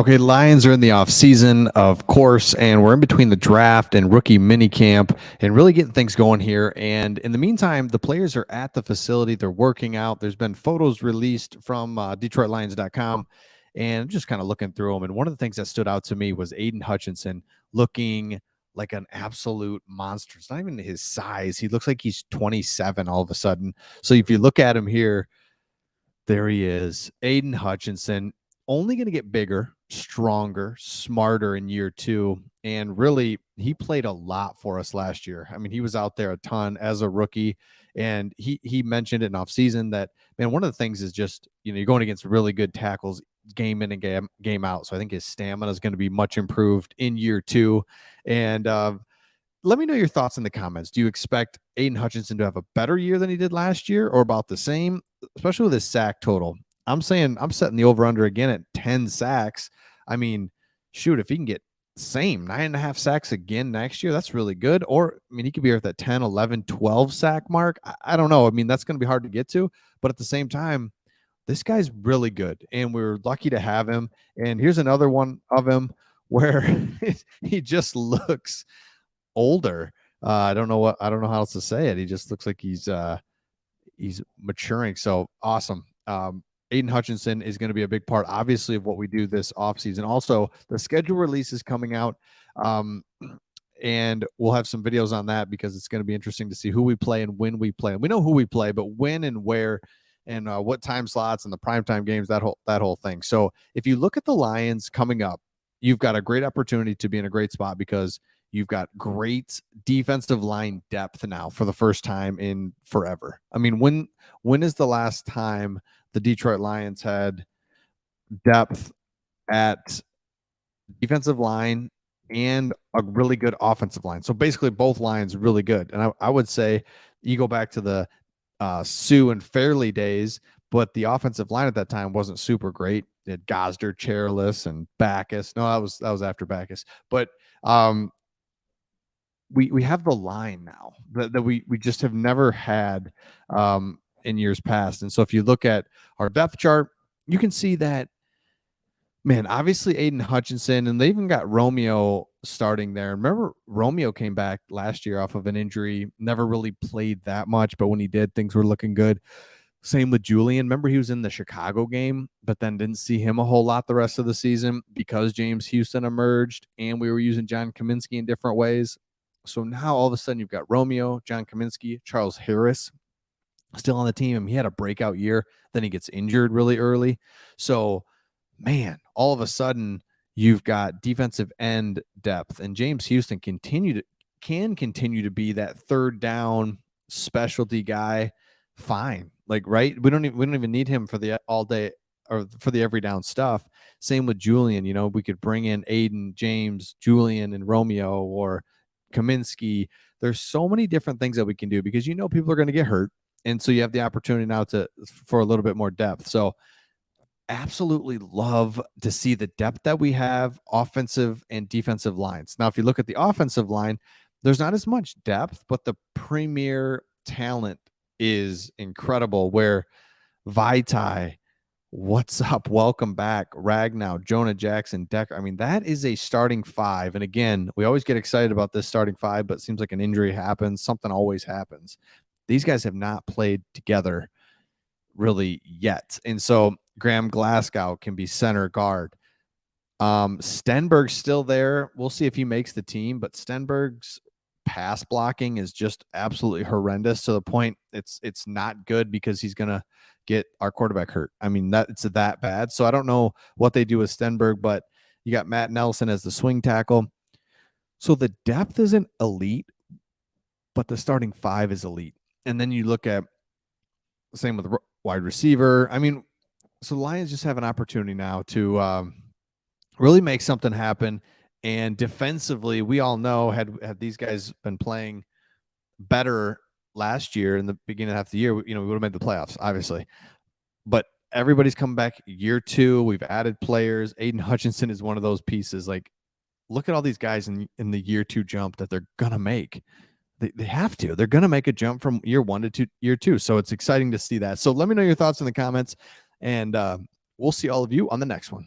Okay, Lions are in the off season, of course, and we're in between the draft and rookie mini camp and really getting things going here. And in the meantime, the players are at the facility. They're working out. There's been photos released from DetroitLions.com, and I'm just kind of looking through them. And one of the things that stood out to me was Aiden Hutchinson looking like an absolute monster. It's not even his size. He looks like he's 27 all of a sudden. So if you look at him here, there he is, Aiden Hutchinson, only going to get bigger, stronger, smarter in year two. And really, he played a lot for us last year. I mean, he was out there a ton as a rookie. And he mentioned it in offseason that, man, one of the things is just, you're going against really good tackles game in and game out. So I think his stamina is going to be much improved in year two. And let me know your thoughts in the comments. Do you expect Aiden Hutchinson to have a better year than he did last year or about the same, especially with his sack total? I'm saying I'm setting the over under again at 10 sacks. I mean, shoot, if he can get same 9.5 sacks again next year, that's really good. Or, I mean, he could be at that 10, 11, 12 sack mark. I don't know. I mean, that's going to be hard to get to. But at the same time, this guy's really good. And we're lucky to have him. And here's another one of him where he just looks older. I don't know how else to say it. He just looks like he's maturing. So awesome. Aiden Hutchinson is going to be a big part, obviously, of what we do this offseason. Also, the schedule release is coming out. And we'll have some videos on that because it's going to be interesting to see who we play and when we play. And we know who we play, but when and where and what time slots and the primetime games, that whole thing. So if you look at the Lions coming up, you've got a great opportunity to be in a great spot because you've got great defensive line depth now for the first time in forever. I mean, when is the last time the Detroit Lions had depth at defensive line and a really good offensive line? So basically both lines really good. And I would say you go back to the Sue and Fairley days, but the offensive line at that time wasn't super great. It had Gosder, Chairless, and Backus. No, that was after Backus. But we have the line now that we just have never had in years past. And so if you look at our depth chart, you can see that, man, obviously Aiden Hutchinson, and they even got Romeo starting there. Remember, Romeo came back last year off of an injury, never really played that much, but when he did, things were looking good. Same with Julian. Remember, he was in the Chicago game, but then didn't see him a whole lot the rest of the season because James Houston emerged and we were using John Kaminsky in different ways. So now all of a sudden you've got Romeo, John Kaminsky, Charles Harris still on the team. I mean, he had a breakout year, then he gets injured really early. So, man, all of a sudden you've got defensive end depth, and James Houston can continue to be that third down specialty guy. Fine, like, right? We don't even need him for the all day or for the every down stuff. Same with Julian. We could bring in Aiden, James, Julian, and Romeo or Kaminsky. There's so many different things that we can do because people are going to get hurt. And so you have the opportunity now for a little bit more depth. So absolutely love to see the depth that we have, offensive and defensive lines. Now, if you look at the offensive line, there's not as much depth, but the premier talent is incredible. Where Vaitai, what's up? Welcome back. Ragnow, Jonah Jackson, Decker. I mean, that is a starting five. And again, we always get excited about this starting five, but it seems like an injury happens. Something always happens. These guys have not played together really yet. And so Graham Glasgow can be center guard. Stenberg's still there. We'll see if he makes the team, but Stenberg's pass blocking is just absolutely horrendous to the point it's not good because he's going to get our quarterback hurt. I mean, it's that bad. So I don't know what they do with Stenberg, but you got Matt Nelson as the swing tackle. So the depth isn't elite, but the starting five is elite. And then you look at same with wide receiver. I mean, so the Lions just have an opportunity now to really make something happen. And defensively, we all know had these guys been playing better last year in the beginning half of the year, we would have made the playoffs, obviously. But everybody's coming back year two. We've added players. Aiden Hutchinson is one of those pieces. Like, look at all these guys in the year two jump that they're gonna make. They have to. They're going to make a jump from year one to year two. So it's exciting to see that. So let me know your thoughts in the comments, and we'll see all of you on the next one.